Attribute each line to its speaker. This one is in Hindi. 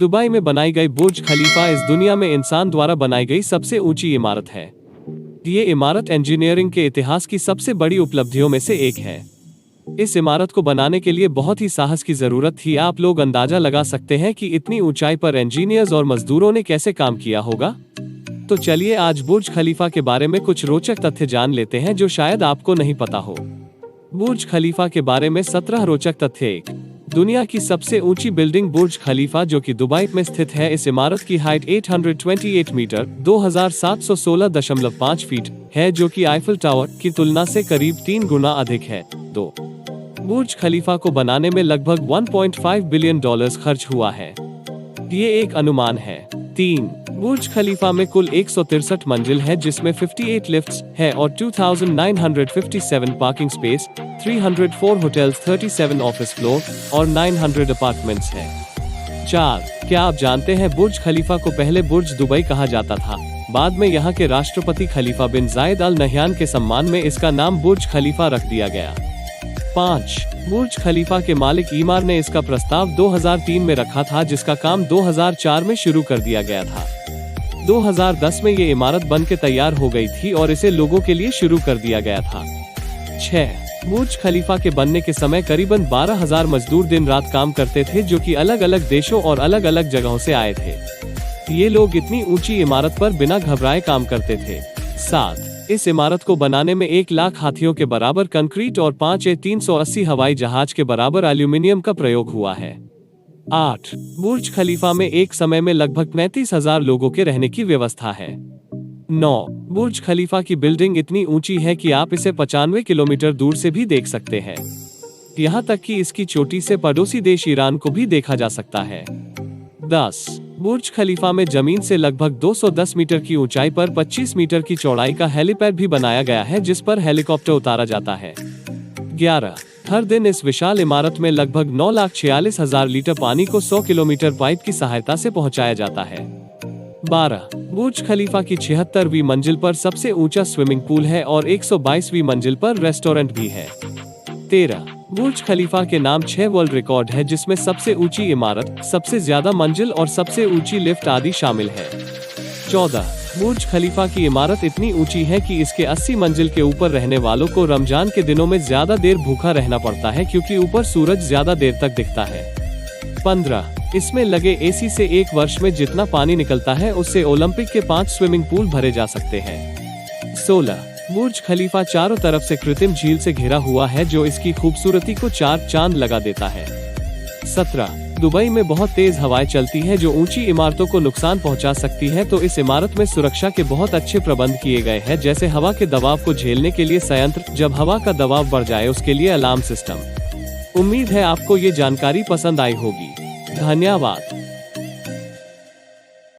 Speaker 1: दुबई में बनाई गई बुर्ज खलीफा इस दुनिया में इंसान द्वारा बनाई गई सबसे ऊंची इमारत है। ये इमारत इंजीनियरिंग के इतिहास की सबसे बड़ी उपलब्धियों में से एक है। इस इमारत को बनाने के लिए बहुत ही साहस की जरूरत थी। आप लोग अंदाजा लगा सकते हैं कि इतनी ऊंचाई पर इंजीनियर्स और मजदूरों ने कैसे काम किया होगा। तो चलिए आज बुर्ज खलीफा के बारे में कुछ रोचक तथ्य जान लेते हैं जो शायद आपको नहीं पता हो। बुर्ज खलीफा के बारे में 17 रोचक तथ्य। 1. दुनिया की सबसे ऊंची बिल्डिंग बुर्ज खलीफा जो कि दुबई में स्थित है। इस इमारत की हाइट 828 मीटर 2716.5 फीट है जो कि आईफल टावर की तुलना से करीब 3 गुना अधिक है। 2. बुर्ज खलीफा को बनाने में लगभग $1.5 बिलियन खर्च हुआ है। ये एक अनुमान है। 3. बुर्ज खलीफा में कुल 163 मंजिल है जिसमें 58 लिफ्ट्स है और 2957 parking space, 304 hotels, 37 office floor और 900 अपार्टमेंट्स हैं। 4. क्या आप जानते हैं बुर्ज खलीफा को पहले बुर्ज दुबई कहा जाता था। बाद में यहाँ के राष्ट्रपति खलीफा बिन जायद अल नहयान के सम्मान में इसका नाम बुर्ज खलीफा रख दिया गया। 5. बुर्ज खलीफा के मालिक ईमार ने इसका प्रस्ताव 2003 में रखा था जिसका काम 2004 में शुरू कर दिया गया था। 2010 में ये इमारत बन के तैयार हो गई थी और इसे लोगों के लिए शुरू कर दिया गया था। 6. बुर्ज खलीफा के बनने के समय करीबन 12,000 मजदूर दिन रात काम करते थे जो कि अलग अलग देशों और अलग अलग जगहों से आए थे। ये लोग इतनी ऊंची इमारत पर बिना घबराए काम करते थे। 7. इस इमारत को बनाने में 1 लाख हाथियों के बराबर कंक्रीट और 5 A380 हवाई जहाज के बराबर एल्यूमिनियम का प्रयोग हुआ है। 8. बुर्ज खलीफा में एक समय में लगभग 35,000 लोगों के रहने की व्यवस्था है। 9. बुर्ज खलीफा की बिल्डिंग इतनी ऊंची है कि आप इसे 95 किलोमीटर दूर से भी देख सकते हैं। यहाँ तक कि इसकी चोटी से पड़ोसी देश ईरान को भी देखा जा सकता है। 10. बुर्ज खलीफा में जमीन से लगभग 210 मीटर की ऊंचाई पर 25 मीटर की चौड़ाई का हेलीपैड भी बनाया गया है जिस पर हेलीकॉप्टर उतारा जाता है। 11. हर दिन इस विशाल इमारत में लगभग 9,46,000 लीटर पानी को 100 किलोमीटर पाइप की सहायता से पहुंचाया जाता है। 12. बुर्ज खलीफा की 76वीं मंजिल पर सबसे ऊंचा स्विमिंग पूल है और 122वीं मंजिल पर रेस्टोरेंट भी है। 13. बुर्ज खलीफा के नाम 6 वर्ल्ड रिकॉर्ड है जिसमें सबसे ऊंची इमारत, सबसे ज्यादा मंजिल और सबसे ऊंची लिफ्ट आदि शामिल है। 14. बुर्ज खलीफा की इमारत इतनी ऊंची है कि इसके 80 मंजिल के ऊपर रहने वालों को रमजान के दिनों में ज्यादा देर भूखा रहना पड़ता है क्योंकि ऊपर सूरज ज्यादा देर तक दिखता है। 15. इसमें लगे एसी से एक वर्ष में जितना पानी निकलता है उससे ओलंपिक के 5 स्विमिंग पूल भरे जा सकते हैं। 16. बुर्ज खलीफा चारों तरफ से कृत्रिम झील से घिरा हुआ है जो इसकी खूबसूरती को 4 चांद लगा देता है। 17. दुबई में बहुत तेज हवाएं चलती है जो ऊंची इमारतों को नुकसान पहुंचा सकती है तो इस इमारत में सुरक्षा के बहुत अच्छे प्रबंध किए गए हैं जैसे हवा के दबाव को झेलने के लिए संयंत्र, जब हवा का दबाव बढ़ जाए उसके लिए अलार्म सिस्टम। उम्मीद है आपको ये जानकारी पसंद आई होगी। धन्यवाद।